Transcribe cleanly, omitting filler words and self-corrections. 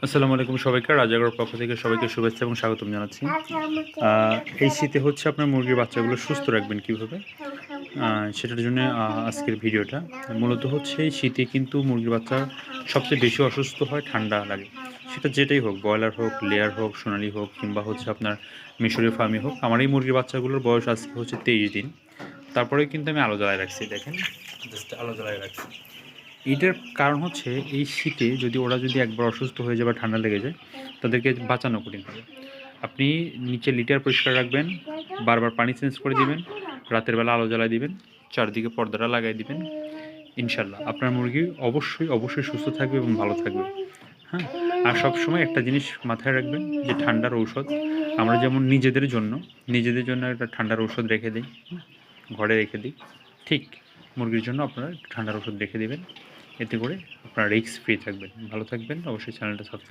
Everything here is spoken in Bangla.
আসসালামু আলাইকুম সবাইকে। রাজাগড়ের পক্ষ থেকে সবাইকে শুভেচ্ছা এবং স্বাগতম জানাচ্ছি। এই শীতে হচ্ছে আপনার মুরগির বাচ্চাগুলো সুস্থ রাখবেন কীভাবে? সেটার জন্য আজকের ভিডিওটা। মূলত হচ্ছে এই শীতে কিন্তু মুরগির বাচ্চা সবচেয়ে বেশি অসুস্থ হয়, ঠান্ডা লাগে। সেটা যেটাই হোক, ব্রয়লার হোক, লেয়ার হোক, সোনালি হোক কিংবা হচ্ছে আপনার মিশরীয় ফার্মি হোক। আমার এই মুরগির বাচ্চাগুলোর বয়স আজকে হচ্ছে 23 দিন। তারপরেও কিন্তু আমি আলো জ্বালায় রাখছি, দেখেন। জাস্ট আলো জ্বালায় রাখছি। এটার কারণ হচ্ছে এই শীতে ওরা যদি একবার অসুস্থ হয়ে যায় বা ঠান্ডা লেগে যায়, তাদেরকে বাঁচানো কঠিন হবে। আপনি নিচে লিটার পরিষ্কার রাখবেন, বারবার পানি চেঞ্জ করে দিবেন, রাতের বেলা আলো জ্বালায় দিবেন, চারদিকে পর্দাটা লাগাই দিবেন। ইনশাল্লাহ আপনার মুরগি অবশ্যই সুস্থ থাকবে এবং ভালো থাকবে। হ্যাঁ? আর সবসময় একটা জিনিস মাথায় রাখবেন যে ঠান্ডার ঔষধ আমরা যেমন নিজেদের জন্য একটা ঠান্ডার ঔষধ রেখে দিই, ঘরে রেখে দিই। ঠিক মুরগির জন্য আপনারা ঠান্ডার ওষুধ রেখে দিবেন। এতে করে আপনারা রিস্ক ফ্রি থাকবেন, ভালো থাকবেন। অবশ্যই চ্যানেলটা সাবস্ক্রাইব